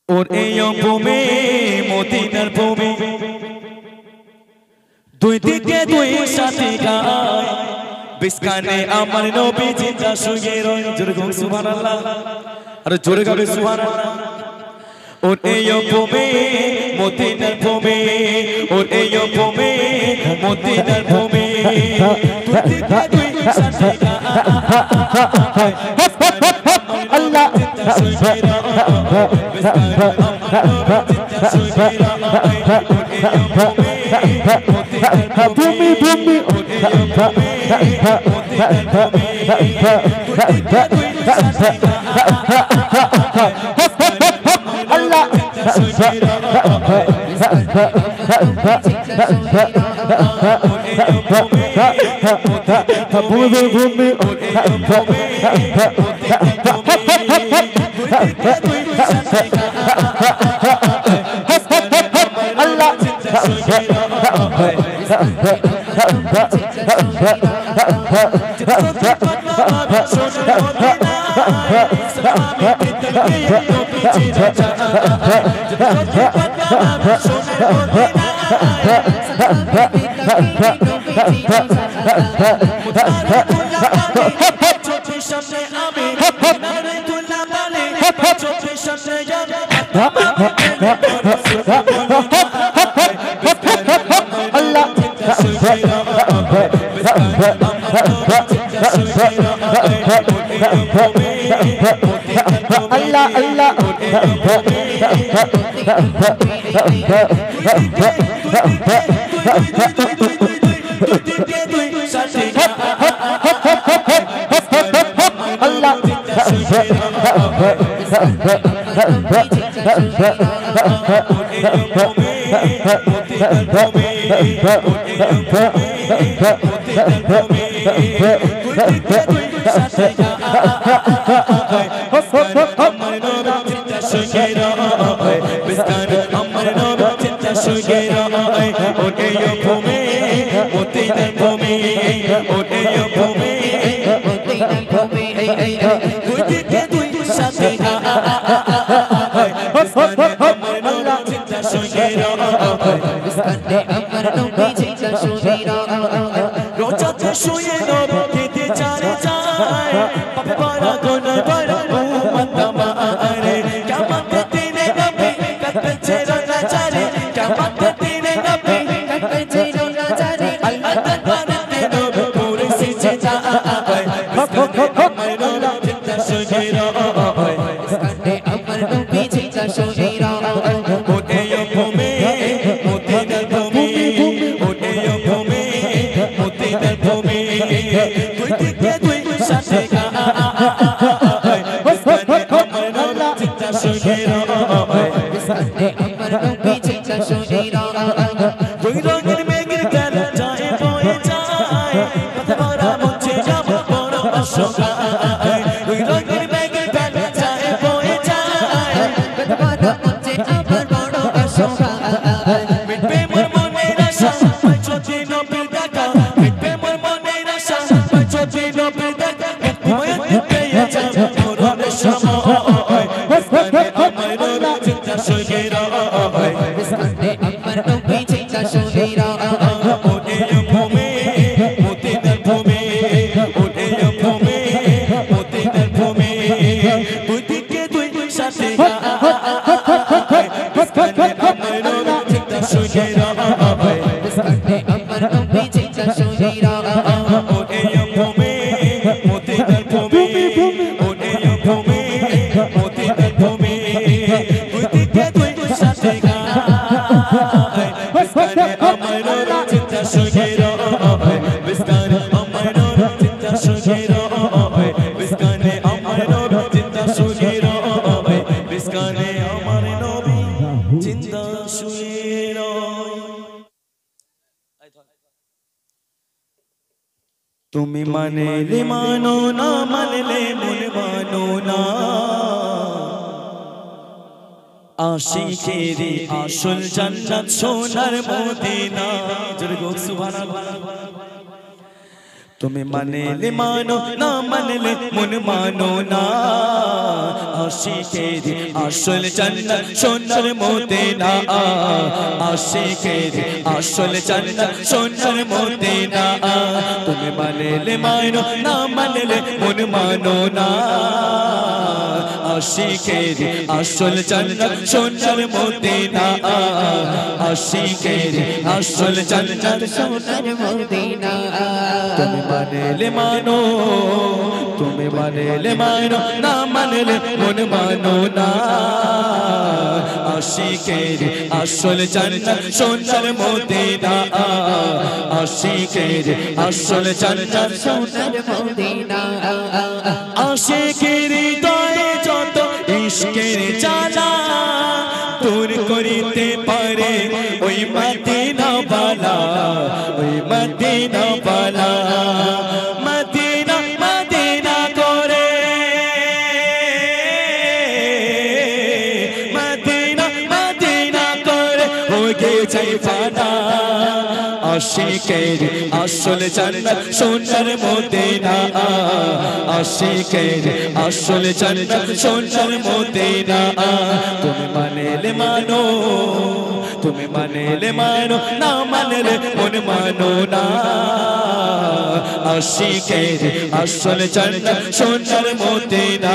और एयो भूमि মদিনার ভূমি দুই দিকে দুই সাথী গায় বিস্কানে আমার নবী জিন্দা শুয়ে রয় জোরে গো সুবহানাল্লাহ আরে জোরে গাবে সুবহানাল্লাহ और एयो भूमि মদিনার ভূমি और एयो भूमि মদিনার ভূমি দুই দিকে দুই সাথী গায় আল্লাহ ভূমি ভূমি আল্লাহ ভূমি ভূমি আল্লাহ Allah Allah তুমি মানলে মানো না মানলে মন মানো না আশিকেরি আসল জান্নাত সোনার মদিনা জোরে গো সুবহানাল্লাহ তুমি মানলে মানো না মানলে মন মানো না আশিকের আসল জান্নাত সোনার মদিনা আশিকের আসল জান্নাত সোনার মদিনা তুমি মানলে মানো না মানলে মন মানো না আশিকের আসল জান্নাত সোনার মদিনা আশিকের আসল জান্নাত সোনার মদিনা তুমি মানলে মানো তুমি মানলে মানো না মানলে মন মানো না আশিকের আসল জান্নাত সোনার মদিনা আশিকের আসল জান্নাত সোনার মদিনা আশিকের হৃদয়ে যত ইশকের জ্বালা দূর করিতে পারে ওই মদিনা বালা ওই মদিনা বালা মদিনা মদিনা করে মদিনা মদিনা করে হোগে যাই ফানা আশিকের আসল জান্নাত সোনার মদিনা আশিকের আসল জান্নাত সোনার মদিনা তুমি মানলে মানো তুমি মানলে মানো না মানলে মন মানো না আশিকের আসল জান্নাত সোনার মদিনা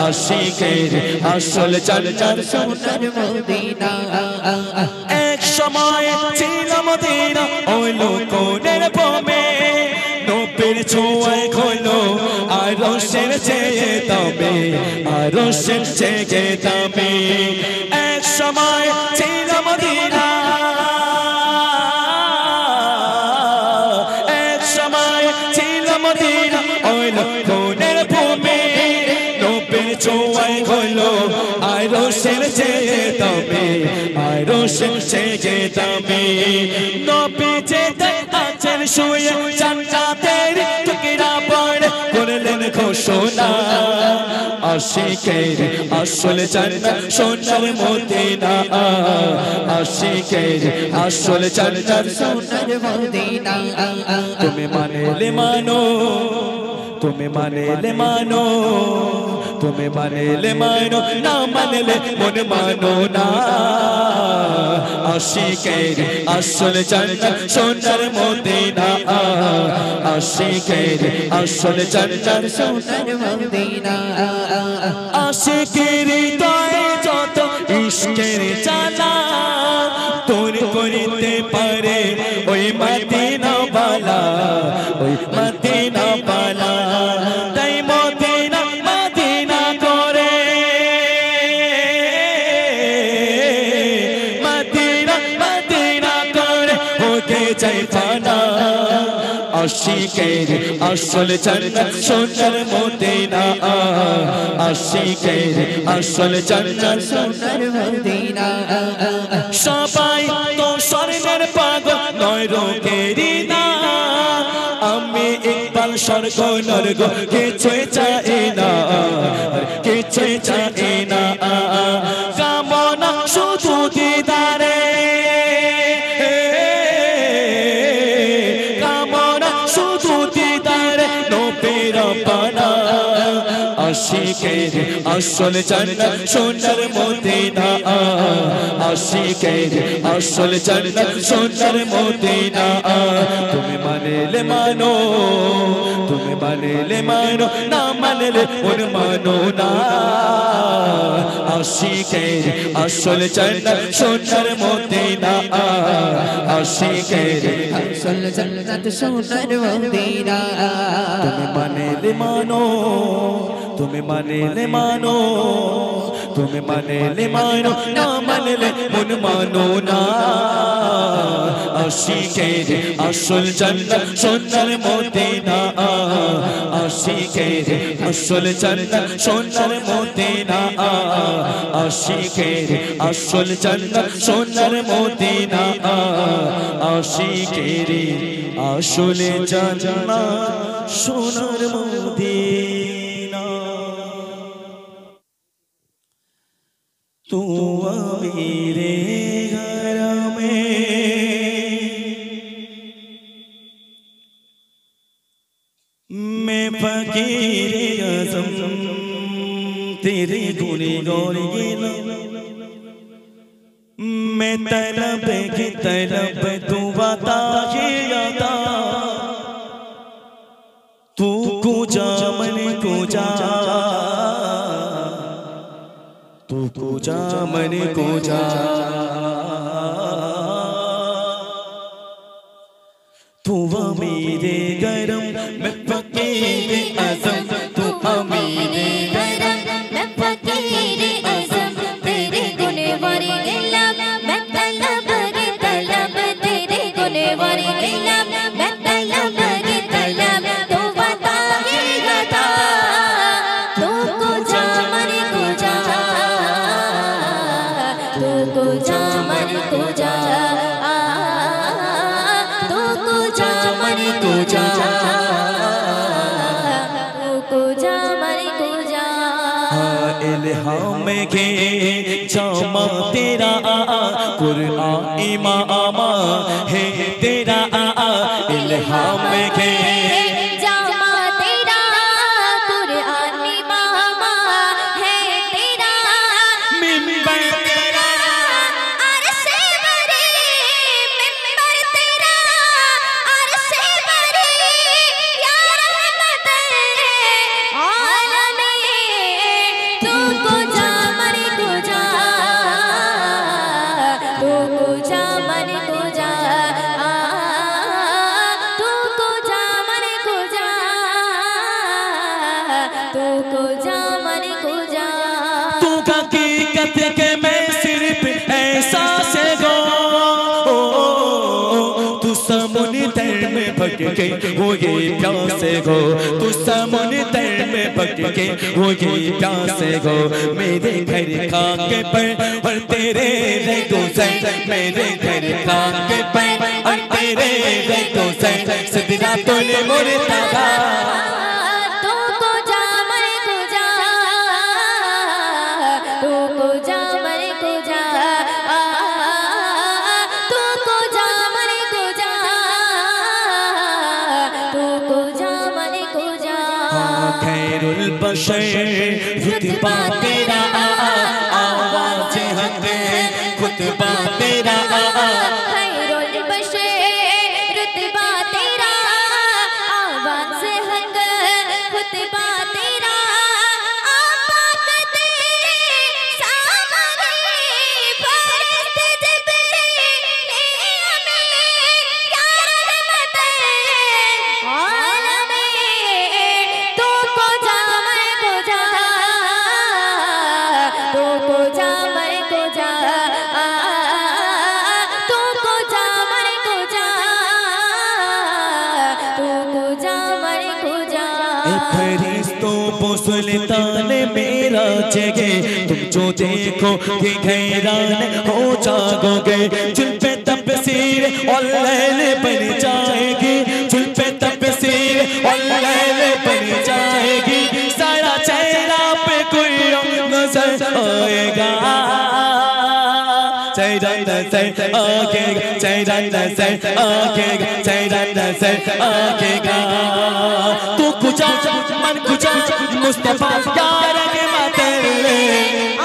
আশিকের আসল জান্নাত সোনার মদিনা এক সময় ছিল মদিনা ওই লোকের বমে নবীর ছোঁয়ায় হলো আরশের চেয়ে দামি আরশের চেয়ে দামি এক সময় ছিল মদিনা এক সময় ছিল মদিনা ওই লোকের ভূমি নবীর ছোঁয়ায় হলো আরশের চেয়ে দামি আরশের চেয়ে দামি নবী যেতে আছেন শুয়ে জান্নাতের টুকরা পড়ে করলেন ঘোষণা আশিকের আসল জান্নাত সোনার মদিনা আশিকের আসল জান্নাত সোনার মদিনা তুমি মানলে মানো তুমি মানলে মানো তুমি মানলে মানো না মানলে মন মানো না আশিকের আসল জান্নাত সোনার মদিনা আশিকের আসল জান্নাত সোনার মদিনা আশিকের হৃদয়ে যত ইশকের জ্বালা দূর করিতে পারে ওই মদিনা বালা ওই মদিনা বালা তাই মদিনা মদিনা করে মদিনা মদিনা করে হোকে যাই ফানা আশিকের আসল জান্নাত সোনার মদিনা আশিকের আসল জান্নাত সোনার মদিনা সবাই তো স্বর্ণের পাগল নয় রোগেরই না আমি ইকবাল স্বর্গ নরক কিছুই চাই না কিছুই চাই না কামনা শুধু দিদারে কামনা শুধু দিদারে নবীর পানা আশিকের আসল জান্নাত সোনার মদিনা আশিকের আসল জান্নাত সোনার মদিনা তুমি মানলে মানো তুমি মানলে মানো না মানলে মন মানো না আশিকের আসল জান্নাত সোনার মদিনা আশিকের আসল জান্নাত সোনার মদিনা তুমি মানলে মানো তুমি মানলে মানো তুমি মানলে মানো না মানলে মন মানো না আশিকের আসল জান্নাত সোনার মদিনা আশিকের আসল জান্নাত সোনার মদিনা আশিকের আসল জান্নাত সোনার মদিনা আশিকের আসল জান্নাত সোনার মদিনা तू मेरे घर में तेरे गुने गौर गेला मैं तलब की तलब तू बता के आता तू कुजा मन कुजा तू कुजा मन कुजा तू मेरे गरम मैं फकीर आज़म तू मेरे गरम मैं फकीर आज़म तेरे गुने वारी गिलाम मैं तलब की तलब तेरे गुने वारी गिलाम मैं तलब की तलब तू बता के गता तू कुजा मन कुजा तू कुजा मन कुजा तू कुजा मन कुजा तू कुजा मन कुजा इल्हाम के जामा तेरा कुरान इमाम है तेरा इल्हाम के जामा तेरा कुरान इमाम है तेरा मिंबर तेरा अर्श बरे मिंबर तेरा अर्श बरे या रहमत आलमीन तू कुजा मन कुजा तू कुजा मन कुजा तू कुजा मन कुजा तू कुजा मन कुजा तू हकीकत के मैं सिर्फ एहसास गो तू समुंदर में भटके हो ये प्यास गो तू समुंदर में भटके हो ये प्यास गो मेरे घर खाके पर और तेरे रंगों से मेरे घर खाके पर और तेरे रंगों से सदरा तोले मोरे तागा तू कुजा मन कुजा तू कुजा मन कुजा तू कुजा मन कुजा तू कुजा मन कुजा खैरुल बशर रुतबा तेरा आवाज़ हक खुतबा तेरा खैरुल बशर रुतबा तेरा आवाज़ हक खुतबा तेरा आपाक तेरे सामने फरिश्त जिब्रील ने हमें या रहमत आलमीन तू कुजा मन कुजा तू कुजा मन कुजा तू कुजा मन कुजा तू कुजा मन कुजा फरिश्तों को सुल्तान मेरा जगे तुम जो देखो कि हैरान हो जाओगे जुल पे तपसीर और लैल बन जाएगी जुल पे तपसीर और लैल बन जाएगी सारा चेहरा पे कोई नजर आएगा चेहरा नजर आएगा चेहरा नजर आएगा चेहरा नजर आएगा तू कुजा मन कुजा मुस्तफा यार के मातले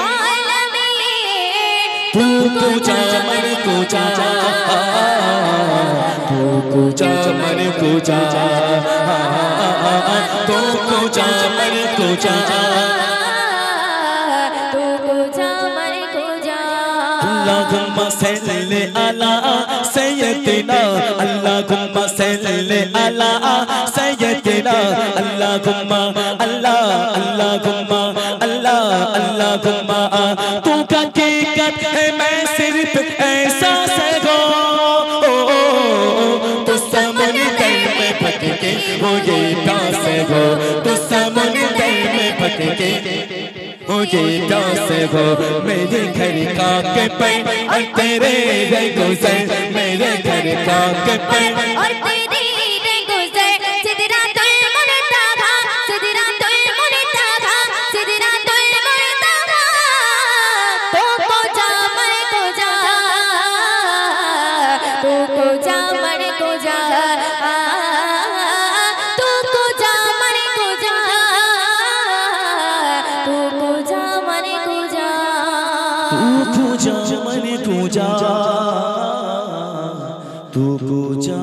आलमीन तू कुजा मन कुजा तू कुजा मन कुजा तू कुजा मन कुजा तू कुजा मन कुजा अल्लाहुम्मा सल्ली अला सय्यदिना अल्लाहुम्मा सल्ली अला सय्यदिना अल्लाहुम्मा अल्लाह अल्लाहुम्मा अल्लाह अल्लाहुम्मा तू हकीकत है मैं सिर्फ एहसास गो तू समुंदर में भटके हो ये प्यास गो तू समुंदर में भटके हो ये प्यास गो मेरे घर खाके पे और तेरे रंगों से मेरे घर खाके पे और तेरी रंगों से सिदरातुल मुनतहा सिदरातुल मुनतहा सिदरातुल मुनतहा तू कुजा मन कुजा तू कुजा मन कुजा तू कुजा मन कुजा तू कुजा तू पूजा मन पूजा तू पूजा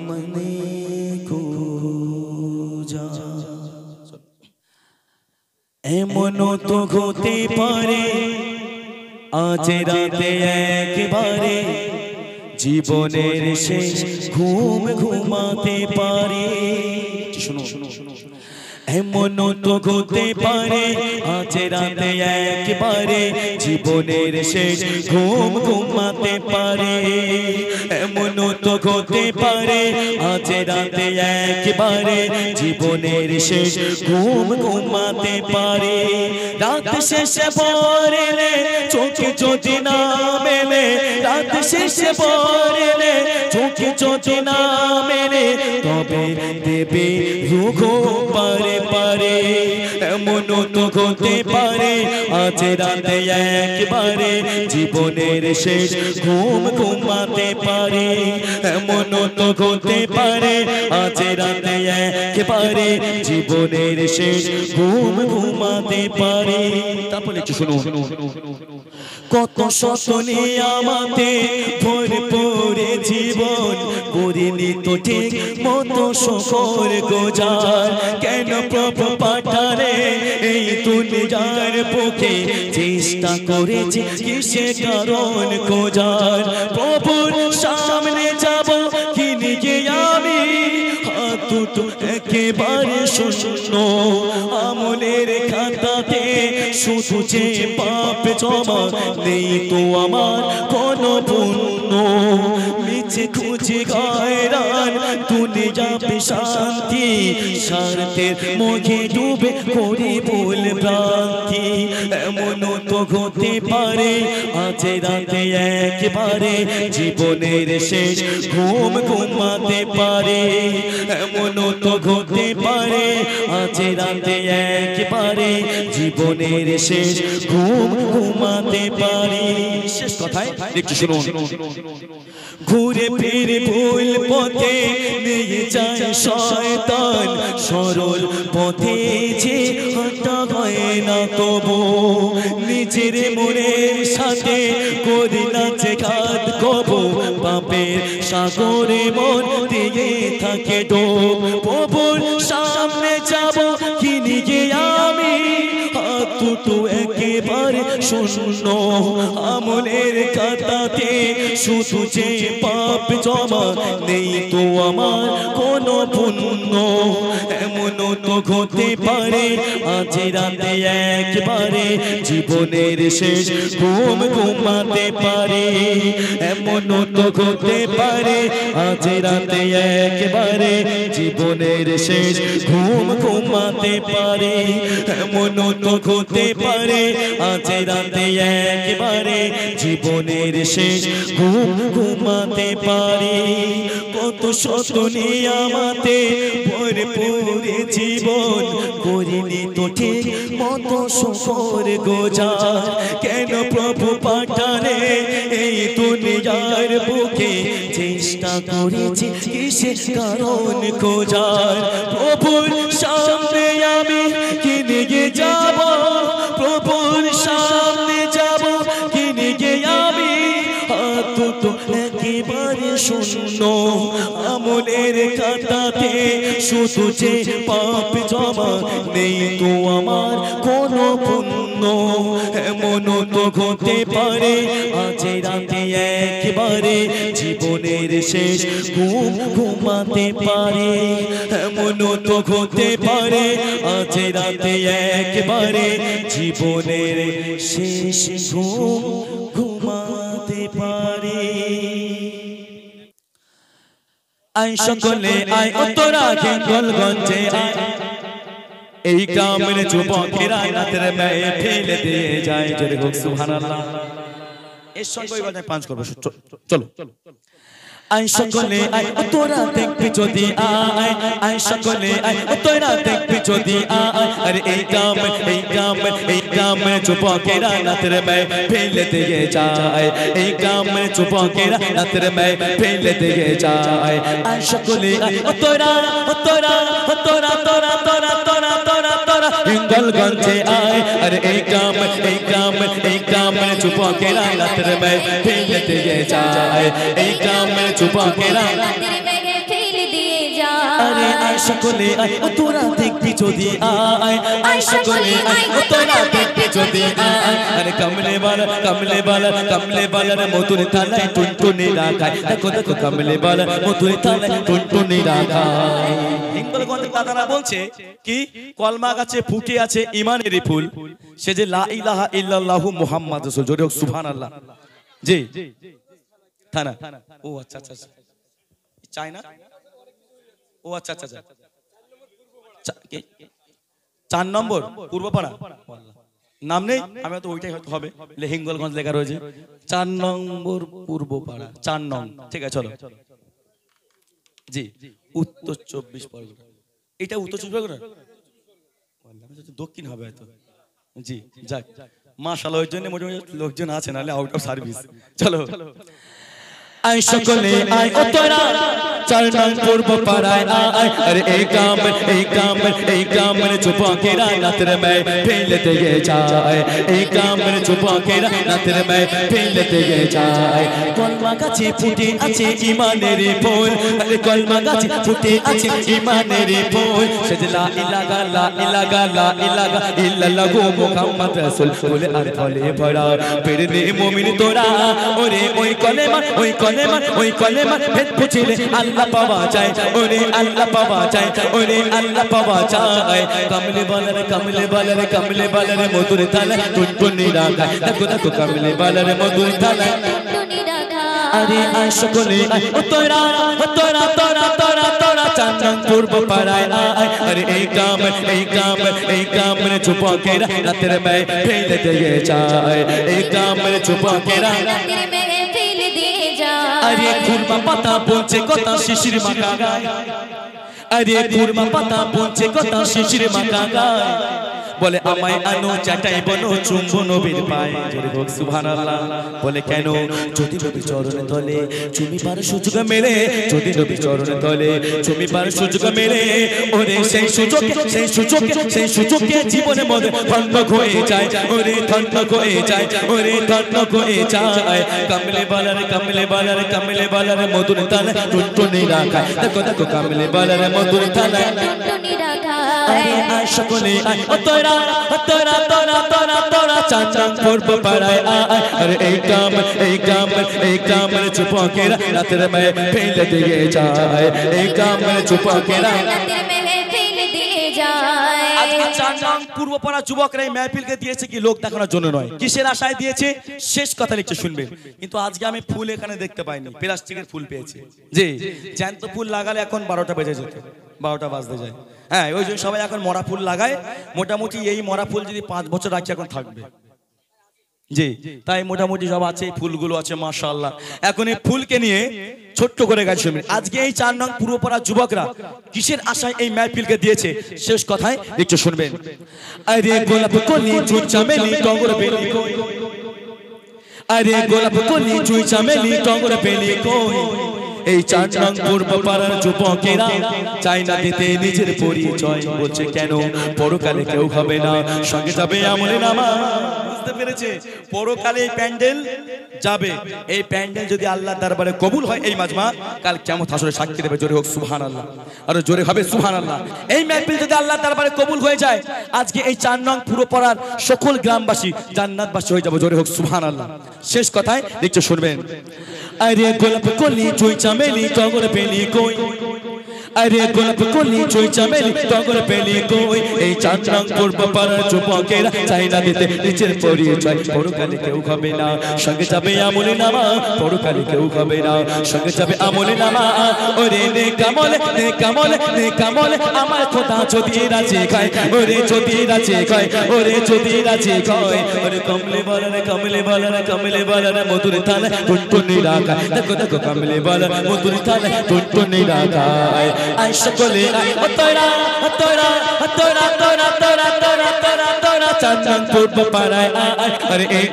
मन पूजा এমন তো হতে পারে আজ রাতে একবারে জীবনের শেষ ঘুম ঘুমাতে পারে শুনো এমন তো হতে পারে আজ রাতে একবারে জীবনের শেষ ঘুম ঘুমাতে পারে এমন তো হতে পারে আজ রাতে একবারে জীবনের শেষ ঘুম ঘুমাতে পারে রাত শেষে পড়লে চোখে যদি না মেলে রাত শেষে পড়লে চোখে যদি না মেলে তবে দেবে রুখ পারে পারে এমন তো হতে পারে আজ রাতে একবারে জীবনের শেষ ঘুম ঘুমাতে পারে এমন তো হতে পারে আজ রাতে একবারে জীবনের শেষ ঘুম ঘুমাতে পারে তারপরে একটু শুনো কত স্বপ্নে আমাতে ভরপুরে জীবন করিনি তো ঠিক মতো শকর গোজার কেন প্রভু পাঠালে এই দুনিয়ার বুকে চেষ্টা করেছি কিসে কারণ খোঁজার প্রভুর সামনে যাব কি নিয়ে আমি হাত দুটো একেবারে শূন্য আমলের খাতাতে শুধু যে পাপ জমা নেই তো আমার কোনো পুণ্য মিছে খুঁজে গায়রান দুনিয়া শান্তি স্বার্থের মোহে ডুবে করি ভুল ভ্রান্তি এমন তো হতে পারে আজ রাতে একবারে জীবনের শেষ ঘুম ঘুমাতে পারে এমন তো হতে পারে আজ রাতে একবারে জীবনের শেষ ঘুম ঘুমাতে পারে শেষ কথায় একটু শুনুন ঘুরে ফিরে ভুল পথে নিয়ে যায় শয়তান সরল পথে যে হাঁটা হয় না তবু নিজের মনের সাথে করি না যে ঘাত কব পাপের সাগরে মন দিয়ে থাকে ডোব প্রভুর সামনে যাব কি নিয়ে আমি হাত দুটো একেবারে শূন্য আমলের খাতাতে শুধু যে পাপ জমা নেই তো আমার কোনো পুণ্য এমন তো হতে পারে আজ রাতে একবারে জীবনের শেষ ঘুম ঘুমাতে পারে এমন তো হতে পারে আজ রাতে একবারে জীবনের শেষ ঘুম ঘুমাতে পারে এমন তো হতে পারে আজ রাতে একবারে জীবনের শেষ ঘুম ঘুমাতে পারে কত স্বপ্নে আমাতে ভরপুরে জীবন করিনি তো ঠিক মতো শকর গোজার কেন প্রভু পাঠালে এই দুনিয়ার বুকে চেষ্টা করেছি কিসে কারণ খোঁজার প্রভুর সামনে আমি কি নিয়ে যাব প্রভুর সামনে যাব কি নিয়ে আমি হাত দুটো একেবারে শূন্য আমলের খাতাতে শুধু যে পাপ জমা নেই তো আমার কোনো পুণ্য এমন তো হতে পারে আজ রাতে একবারে জীবনের শেষ ঘুম ঘুমাতে পারে এমন তো হতে পারে আজ রাতে একবারে জীবনের শেষ ঘুম ঘুমাতে পারে আই সকলে আয় তোরা গঞ্জে আয় এই গ্রামের যুবকেরা রাতের মেয়ে ফেলে দিয়ে যায় জোরে হোক সুবহানাল্লাহ এর সঙ্গে বাজায় পাঁচ করব চলো আই সকলে আয় তোরা দেখবি যদি আয় আই সকলে আয় তোরা দেখবি যদি আয় আরে এই গ্রামের যুবকেরা রাতের মেয়ে ফেলে দিয়ে যায় এই গ্রামের যুবকেরা রাতের মেয়ে ফেলে দিয়ে যায় আই সকলে আয় তোরা তোরা তোরা তোরা তোরা তোরা তোরা हिंगलगंज आए अरे एक काम में छुपा के रात में फेल दिए जाए एक काम में छुपा के रात अरे आयशा को ले आए ओ तोरा देखती जो दी आए आयशा को ले आए ओ तोरा देखती जो दी आए अरे कमले वाला रे मधुर थालाय टुनटुनी राखाय देखो कमले वाला मधुर थालाय टुनटुनी राखाय हिंगलगंज দাদারা বলছে কি কলমা গাছে ফুটে আছে ঈমানের ফুল সে যে লা ইলাহা ইল্লাল্লাহু মুহাম্মাদুর রাসূল জোরে সুবহানাল্লাহ জি থানা ও আচ্ছা চায়না ও আচ্ছা 4 নম্বর পূর্বপাড়া নাম নেই আমি তো ওইটাই হয়তো হবে হিঙ্গলগঞ্জ লেখা রয়েছে 4 নম্বর পূর্বপাড়া 4 নং ঠিক আছে চলো জি উত্তর 24 পরগনা এটা উত্তর 24 পরগনা দক্ষিণ হবে হয়তো জি যাক মাশাআল্লাহ ওই জন্য মোটামুটি লোকজন আছে নালে আউট অফ সার্ভিস চলো आयशा को ले आए ओ तोरा 4 नंग पूर्व पाराय आए अरे एक काम में छुपा के रात में फेल दिए जाए एक काम में छुपा के रात में फेल दिए जाए कलमा गाছে ফুটে আছে ঈমানের ফুল अरे कलमा गाছে ফুটে আছে ঈমানের ফুল সে লা ইলাহা ইল্লাল্লাহু মুহাম্মদ রাসূল বলে আর ফলে ভরা পেরনে মুমিন তোরা ওরে ওই কলেমা ভেদ বুঝিলে আল্লাহ পাওয়া যায় ওরে আল্লাহ পাওয়া যায় কমলে বালারে মধুর থালায় টুনটুনি রাখায় দেখো কমলে বালারে মধুর থালায় अरे आयशा को ले आए ओ तोरा 4 नंग पूर्व पाराय आए अरे एक काम में छुपा के रात में फेल दिए जाए एक काम में छुपा के रात में फेल दिए जाए अरे खुरमा पाता पहुंचे कोता शिशिर माका गाय अरे खुरमा पाता पहुंचे कोता शिशिर माका गाय बोले আমায় আনো চাটাই বনো চুম্বন নবীর পায় জোরে হোক সুবহানাল্লাহ বলে কেন যদি নবীর চরণে তলে চুমিবার সুযোগ মেলে যদি নবীর চরণে তলে চুমিবার সুযোগ মেলে ওরে সেই সুযোগে জীবনে মধ্যে ধন্য হয়ে যায় ওরে ধন্য হয়ে যায় কমলে বালারে মধুর তালে টুনটুনি রাখায় দেখো কমলে বালারে মধুর তালে টুনটুনি রাখায় अरे आयशा को ले आए ओ तोरा 4 नंग पूर्व पाराय आए अरे एक काम में छुपा के रात में फेल दिए जाए एक काम में छुपा के रात में फेल दिए जाए আজকে 4 নং পূর্বপাড়া যুবকরা এই মাহফিলকে দিয়েছে কি লোক দেখানোর জন্য নয় কিসের আশায় দিয়েছে শেষ কথা লিখে শুনবেন কিন্তু আজকে আমি ফুল এখানে দেখতে পাইনি প্লাস্টিকের ফুল পেয়েছি জি জ্যান্ত ফুল লাগালে এখন 12টা বেজে যেত 12টা বাজতে যায় হ্যাঁ ওই জন্য সবাই এখন মরা ফুল লাগায় মোটামুটি এই মরা ফুল যদি 5 বছর রাখি এখন থাকবে জি তাই মোটামুটি সব আছে ফুলগুলো আছে মাশাআল্লাহ এখন এই ফুলকে নিয়ে ছোট্ট করে গান শুনবেন আজকে এই 4 নং পূর্বপাড়া যুবকরা কিসের আশায় এই মাহফিলকে দিয়েছে শেষ কথায় একটু শুনবেন আরে গোলাপ কলি চুই চামেলি টগর বেলি কই আরে গোলাপ কলি চুই চামেলি টগর বেলি কই এই 4 নং পূর্বপাড়ার যুবকেরা চাই না দিতে নিজের পরিচয় বলছে কেন পরকালে কেউ হবে না সঙ্গে যাবে আমলে নামা বুঝতে পেরেছে পরকালে এই প্যান্ডেল যাবে এই প্যান্ডেল যদি আল্লাহর দরবারে কবুল হয় এই মাজমা কাল কিয়ামত হাসরে সাক্ষী দেবে জোরে হোক সুবহানাল্লাহ আর জোরে হবে সুবহানাল্লাহ এই মাহফিল যদি আল্লাহর দরবারে কবুল হয়ে যায় আজকে এই 4 নং পূর্বপাড়ার সকল গ্রামবাসী জান্নাতবাসী হয়ে যাবে জোরে হোক সুবহানাল্লাহ শেষ কথায় দেখতে শুনবেন अरे गोलाप कोली चुई चमेली टगर बेली कोई अरे गोलाप कोली चुई चमेली टगर बेली कोई এই 4 নং পূর্বপাড়ার যুবকেরা চাই না দিতে নিজের পরিচয় পরকালে কেউ হবে না সঙ্গে যাবে আমলে নামা পরকালে কেউ হবে না সঙ্গে যাবে আমলে নামা ওরে নে কামলে আমার খোদা যদি রাজি খায় ওরে যদি রাজি খায় ওরে কমলে বালারে মধুর থালে টুনটুনি রাখায় দেখো কমলে বালারে মধুর থালে টুনটুনি রাখায় আয় সকলে আয় ও তোরা তোরা তোরা তোরা তোরা তোরা তোরা তোরা চাঁদন পূর্ব পাড়ায় আয় আরে এই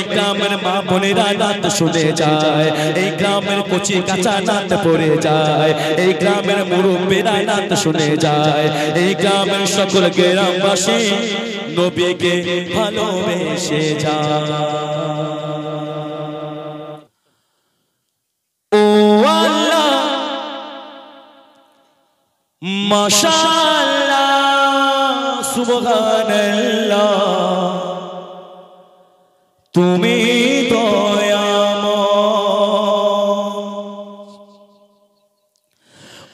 গ্রামের মা বোনেরা নাত শুনে যায় এই গ্রামের কচি কাঁচা নাত পড়ে যায় এই গ্রামের মুরব্বীরা নাত শুনে যায় এই গ্রামের সকল গ্রামবাসী নবীকে ভালোবেসে যায় ও আল্লাহ মাশাআল্লাহ সুবহানাল্লাহ তুমি দয়াময়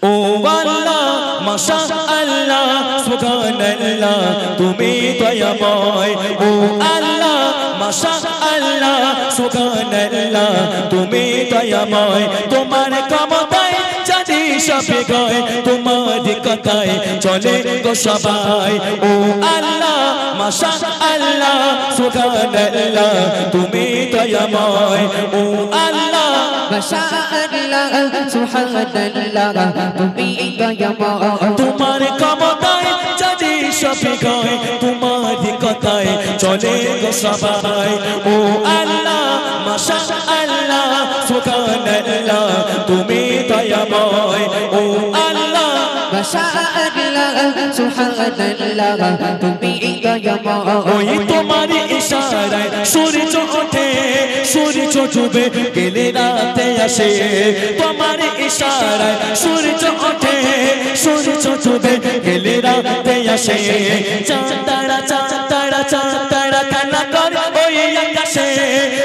ও আল্লাহ মাশাআল্লাহ সুবহানাল্লাহ তুমি দয়াময় ও আল্লাহ মাশাআল্লাহ সুবহানাল্লাহ তুমি দয়াময় তোমার ক্ষমতায় জানি সবে গায় তোমার কথায় চলে গো সবাই ও আল্লাহ মাশাআল্লাহ সুবহানাল্লাহ তুমি দয়াময় ও আল্লাহ মাশাআল্লাহ সুবহানাল্লাহ তুমি দয়াময় তোমার ক্ষমতায় জানি সবে গায় তোমার কথায় চলে গো সবাই ও আল্লাহ মাশাআল্লাহ সুবহানাল্লাহ তুমি দয়াময় ও আল্লাহ মাশাআল্লাহ সুবহানাল্লাহ তুমি দয়াময় ওই তোমার ইশারায় সূর্য ওঠে সূর্য ডুবে গেলে রাতে আসে তোমার ইশারায় সূর্য ওঠে সূর্য ডুবে গেলে রাতে আসে চাঁদ তারা খেলা করে ওই আকাশে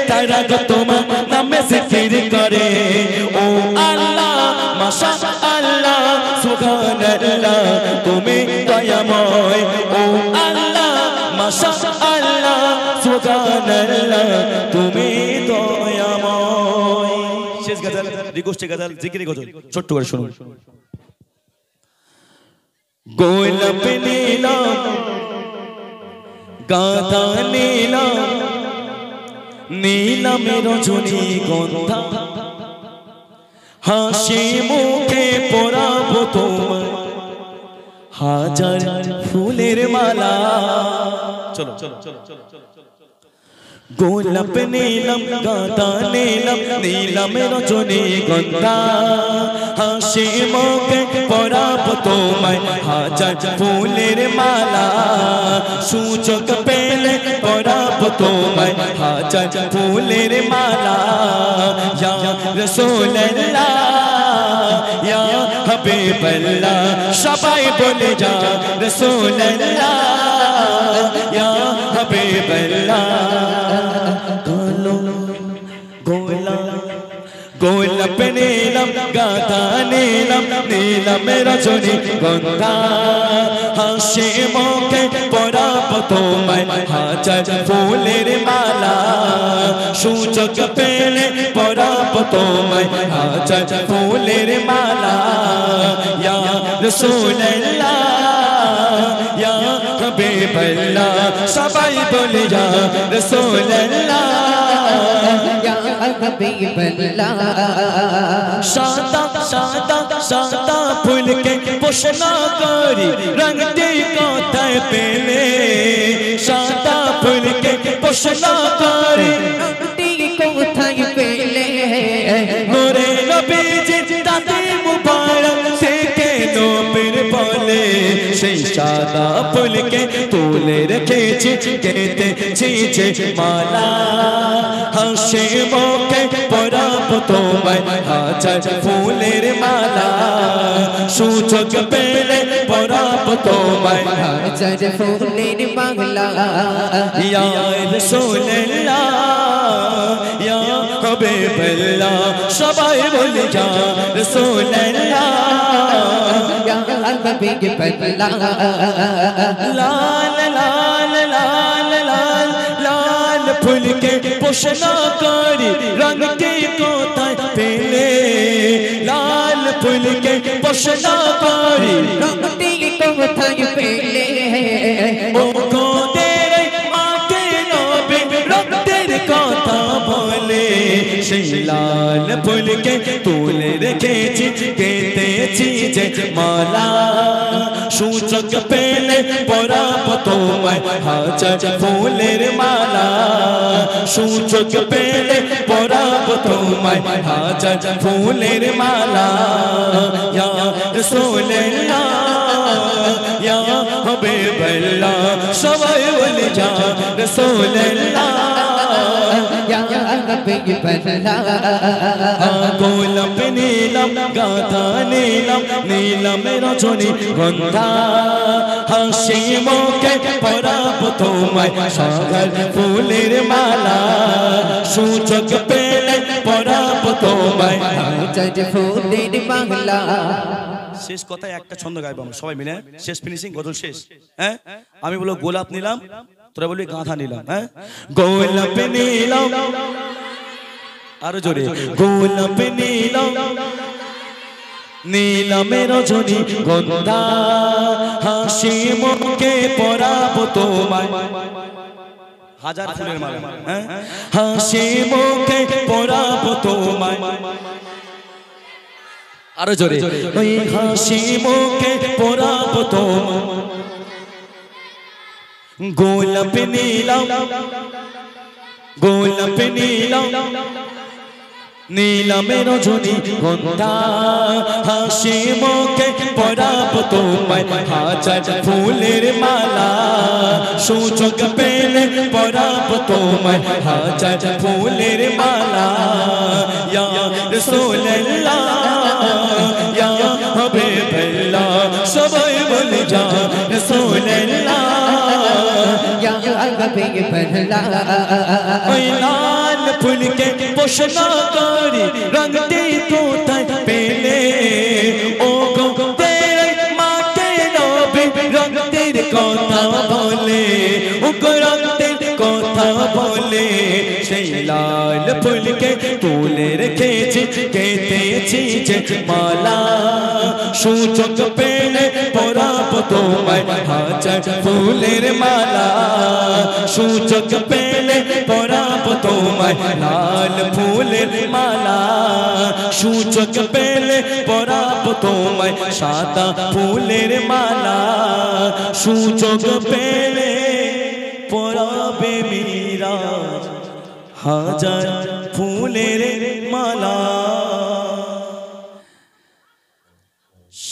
তারা গো তোমার নামে জিকির করে ও আল্লাহ মাশাআল্লাহ সুবহানাল্লাহ তুমি দয়াময় ও আল্লাহ মাশাআল্লাহ সুবহানাল্লাহ তুমি দয়াময় শেষ গজল রিকোয়েস্ট গজল জিকির গজল ছোট্ট করে শুনুন গোলাপ নীলাম গাঁদা নীলাম নীলামের রজনী গন্ধা হাসি মুখে পরাবো তোমার হাজার ফুলের মালা চলো চলো চলো চলো গোলাপ নীলম গাঁদা নীলম নীলামের রজনী গন্ধা হাসি মুখে পরাবো তোমায় হাজার ফুলের মালা সুযোগ পেলে পরাবো তোমায় হাজার ফুলের মালা ইয়া রাসূলুল্লাহ ইয়া হাবিবাল্লাহ সবাই বলে যা রাসূলুল্লাহ ইয়া হাবিবাল্লাহ গোলাপ নীলম গাঁদা নীলম নীলামের রজনী গন্ধা হাসি মুখে পরাবো তোমায় হাজার ফুলের মালা সুযোগ পেলে পরাবো তোমায় হাজার ফুলের মালা ইয়া রাসূলুল্লাহ ইয়া হাবিবাল্লাহ সবাই বলে যা রাসূলুল্লাহ ইয়া হাবিবাল্লাহ সাদা সাদা সাদা ফুলকে পোষনা করি রঙটি কোথায় পেলে সাদা ফুলকে পোষনা করি রঙটি কোথায় পেলে মোরে নবীজি দাদি মুবারক থেকে নবীর বলে সেই সাদা ফুলকে তুলে রেখেছি কেটেছি যে মালা হাসি মুখে পরাবো তোমায় হাজার ফুলের মালা সুযোগ পেলে পরাবো তোমায় হাজার ফুলের মালা ইয়া রাসূলুল্লাহ ইয়া হাবিবাল্লাহ সবাই বলে যা রাসূলুল্লাহ ইয়া হাবিবাল্লাহ লাল লাল লাল লাল লাল ফুলকে পোষনা করি রঙটি কোথায় পেলে লাল ফুলকে পোষনা করি রঙটি কোথায় পেলে ও গোদের মাকে নবী রক্তের কথা বলে সেই লাল ফুলকে তুলে রেখেছি কেটে মালা সূচক পেলে পরাবো তোমায় হাজার ফুলের মালা সূচক পেলে পরাবো তোমায় হাজার ফুলের মালা ইয়া রাসূলুল্লাহ ইয়া হাবিবাল্লাহ সবাই বলে যা রাসূলুল্লাহ ইয়া হাবিবাল্লাহ গোলাপ নীলম গাথা নীলম নীলম রজনী গন্ধা হাসি মুখে পরাবো তোমায় সাগর ফুলের মালা সূচক পেলে পরাবো তোমায় হাজার ফুলের মালা শেষ কথায় একটা ছন্দ গাইবো আমরা সবাই মিলে শেষ ফিনিশিং গজল শেষ হ্যাঁ আমি বলবো গোলাপ নিলাম তোরা বলবি গাঁথা নিলাম হ্যাঁ গোলাপ নিলাম আরো জোরে গোলাপ নিলাম নীলমে রজনী গন্ধা হাসি মুখে পরাবো তোমায় হাজার ফুলের মালা হ্যাঁ হাসি মুখে পরাবো তোমায় আরো জোরে ওই হাসি মুখে পরাবো তোমায় গোলাপ নীলাম গোলাপ নীলাম নীলমে রজনী গন্ধা হাসি মুখে পরাবো তোমায় হাজার ফুলের মালা সূচক পেলে পরাবো তোমায় হাজার ফুলের মালা ইয়া রাসূলুল্লাহ ইয়া হাবিবাল্লাহ সবাই বলে যা রাসূলুল্লাহ ইয়া হাবিবাল্লাহ ওই লাল ফুলকে পোষণা করি রঙতে কোথায় পেলে ও গো তেরে মাকে নবী রঙতের কথা বলে ও গো রঙতের কথা বলে সেই লাল ফুলকে তুলে রেখেছি কেটেছি যে মালা সূচক পেলে পরাবো তোমায় হাজার ফুলের মালা সূচক পেলে পরাবো তোমায় লাল ফুলের মালা সূচক পেলে পরাবো তোমায় সাদা ফুলের মালা সূচক পেলে পরাবে মীরা হাজার ফুলের মালা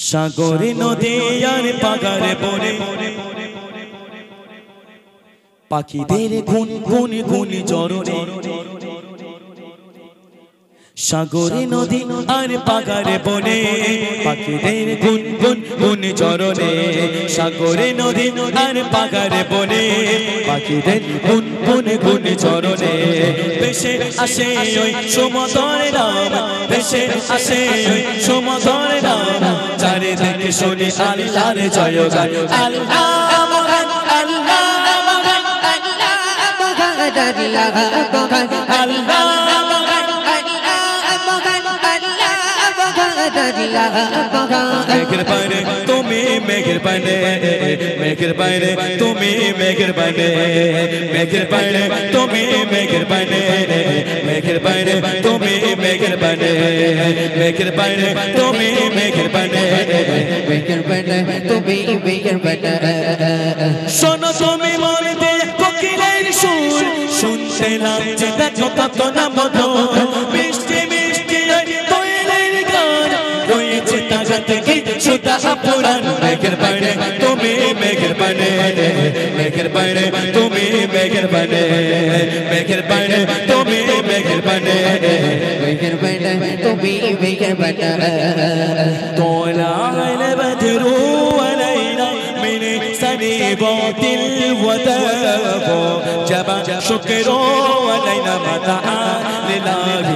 সাগরে নদী আর পাগারে বনে পাখিদের গুন গুন গুন চরণে সাগরে নদী আর পাগারে বনে পাখিদের গুন গুন গুন চরণে সাগরে নদী আর পাগারে বনে পাখিদের গুন গুন গুন চরণে ভেসে আসে ওই সমুদ্রের নাম ভেসে আসে ওই সমুদ্রের নাম চারিদিকে শুনি আল্লাহর জয়গান আল্লাহ মহান আল্লাহ মহান আল্লাহ মহান আল্লাহ মেঘের পানে তুমি মেঘের পানে মেঘের পানে তুমি মেঘের পানে মেঘের পানে তুমি মেঘের পানে মেঘের পানে তুমি মেঘের পানে মেঘের পানে তুমি মেঘের পানে মেঘের পানে তুমি মেঘের পানে শোনো তুমি মন দিয়ে কোকিলের সুর শুনতে লাগছে দেখো কত না মধুর মিষ্টি মিষ্টি দোয়েলের গান রয়েছে তাজা থেকে সুতা পুরান মেঘের পানে তুমি মেঘের পানে মেঘের পানে তুমি মেঘের পানে মেঘের পানে তুমি মেঘের পানে মেঘের পানে তুমি মেঘের পানে طلع البدر علينا من سنيبات الوداع جب شكر علينا مدعا لله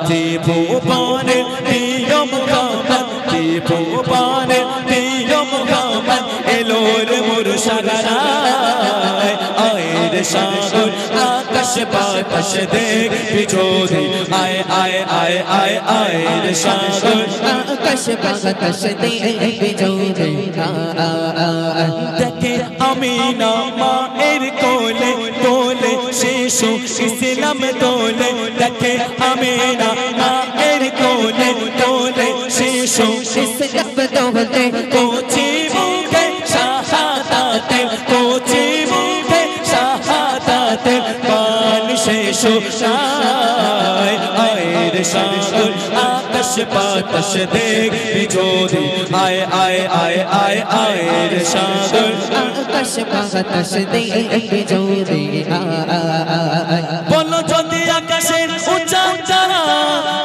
تيبوبان ديوم غامن تيبوبان ديوم غامن الور مرشدنا আয়ের সাগর আকাশ বাতাস দেখ বিজোদি আয় আয় আয় আয় আয়ের সাগর আকাশ বাতাস দেখ বিজোদি দেখে আমিনা মায়ের কোলে কোলে শিশু ইসলাম দোলে দেখে আমিনা মায়ের কোলে কোলে শিশু बोलते कोची मुखे शाहादाते कोची मुखे शाहादाते पान शेषो आए आए रे शादुल आकाश बाताश देख बिजोदी आए आए आए आए आए रे शादुल आकाश बाताश देख बिजोदी बोलो যদি আকাশের উচ্চান তারা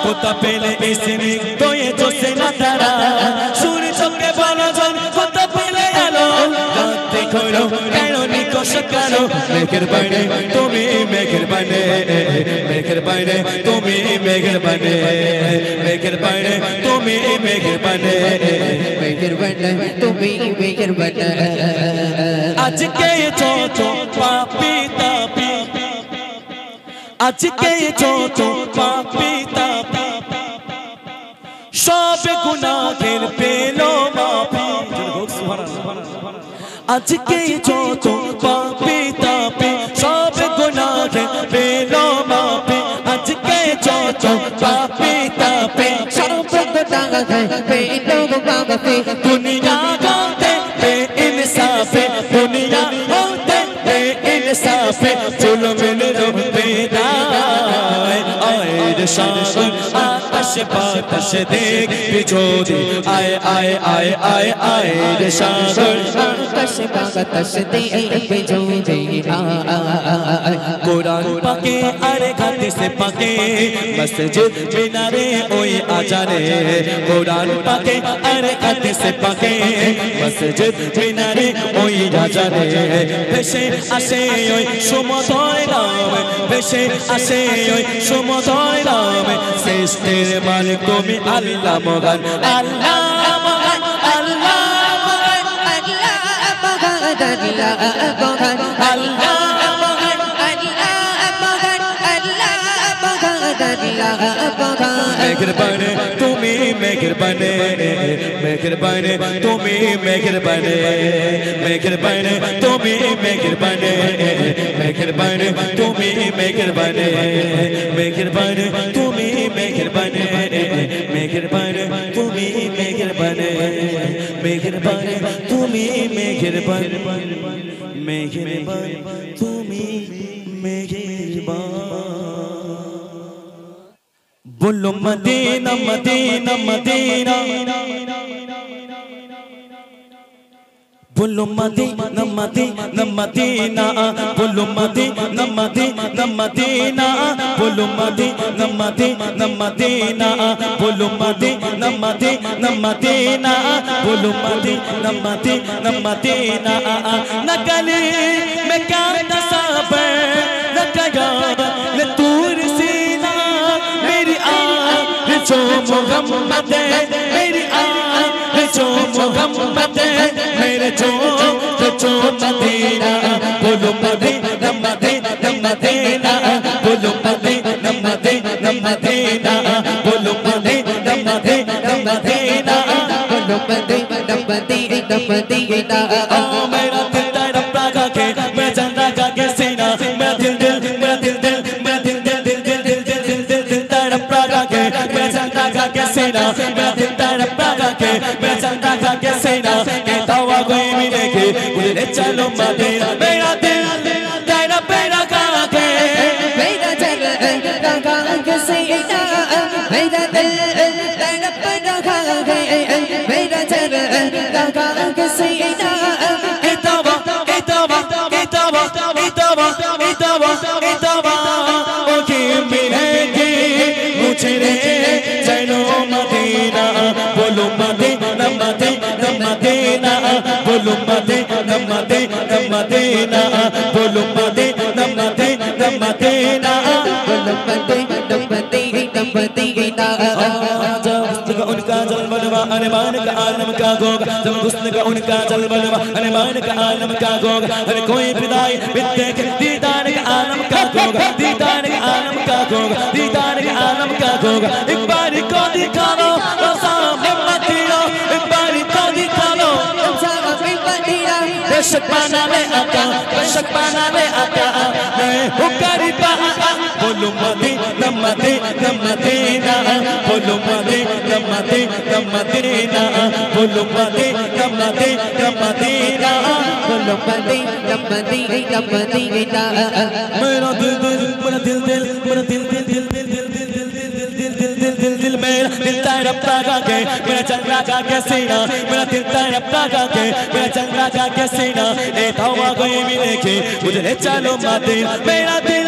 কোথা পেলে এসে তো এ জোসে না তারা সূর্যকে বলো জন কোথা পেলে এলো রাতে খোলো কেন নিকশ কালো মেঘের বাইরে তুমি মেঘের বাইরে মেঘের বাইরে তুমি মেঘের বাইরে মেঘের বাইরে তুমি মেঘের বাইরে মেঘের বাইরে তুমি মেঘের বাইরে আজকে যত পাপী তাপী আজকে যত পাপী তাপী সব গুনাহের পেলো মাফি আজকে যত পাপী তাপী সব গুনাহের পেলো মাফি আজকে যত পাপী তাপী সব গুনাহের পেলো মাফি দুনিয়া গাতে বেইনসাফে দুনিয়া হতে বেইনসাফে জুলমের বেদায় আয় রে শাসন আকাশ বাতাস দেখ বিজোদি আয় আয় আয় আয় আয় রে শাসন আকাশ বাতাস দেখ বিজোদি কোরআন পাকে আর হাদিস পাকে মসজিদ মিনারে ওই আজানে কোরআন পাকে আর হাদিস পাকে মসজিদ মিনারে ওই আজানে ভেসে আসে ওই সমুদয় নাম ভেসে আসে ওই সমুদয় নাম সৃষ্টির মালিক তুমি আল্লাহ মহান আল্লাহ মহান আল্লাহ মহান আল্লাহ মহান আল্লাহ মেঘরবানে তুমি মেঘরবানে মেঘরবানে তুমি মেঘরবানে মেঘরবানে তুমি মেঘরবানে মেঘরবানে তুমি মেঘরবানে মেঘরবানে তুমি মেঘরবানে মেঘরবানে তুমি মেঘরবানে মেঘরবানে তুমি মেঘরবানে মেঘরবানে তুমি মেঘরবান बोलो मदीना मदीना मदीना बोलो मदीना मदीना मदीना बोलो मदीना मदीना मदीना बोलो मदीना मदीना मदीना बोलो मदीना मदीना मदीना बोलो मदीना मदीना मदीना नकली मैं क्या तसाबे नकया लतूर सीना मेरी जो मोहम्मद है मेरी जो मोहम्मद है मेरे जो मदीना बोलो मदीना मदीना मदीना बोलो मदीना मदीना मदीना बोलो मदीना मदीना मदीना बोलो मदीना मदीना मदीना मेरा दिल तड़पा के मैं चंदा के सीना मैं दिल दिल मैं दिल दिल मैं दिल दिल दिल दिल दिल दिल दिल दिल तड़पा के मैं चंदा के सीना मैं दिल तड़पा के मैं चंदा के सीना कहता हुआ कोई मिले के मुझे चलो मदीना मेरा दिल तड़पा के मेरा दिल लगा के सीना मेरा दिल तड़पा के मेरा दिल लगा के सीना इतावा इतावा इतावा इतावा इतावा इतावा ओके मिलेगी मुझे रे चलो मदीना बोलो मदीना मदीना मदीना बोलो मदीना मदीना मदीना बोलो मदीना मदीना मदीना बोलो मदीना मदीना मदीना उनका जलवा अरमान का आलम का गोगा जब हुस्न का उनका जलवा अरमान का आलम का गोगा अरे कोई विदाई बिद्दे के दीदार का आलम का गोगा दीदार का आलम का गोगा दीदार का आलम का गोगा एक बार को दिखा लो सामने मदीना एक बार को दिखा लो सामने मदीना बेशक पाना ले आता बेशक पाना ले आता मैं हुकारी पा बोलो मदीना मदीना मदीना बोलो मदीना मदीना मदीना बोलो मदीना मदीना मदीना बोलो मदीना मदीना मदीना मेरा दिल दिल मेरा दिल दिल मेरा दिल दिल दिल दिल दिल दिल दिल मेरा दिल तड़पता के मेरा चल रहा के सीना मेरा दिल तड़पता के मेरा चल रहा के सीना ए हवा कोई भी देखे मुझे ले चलो मदीना मेरा दिल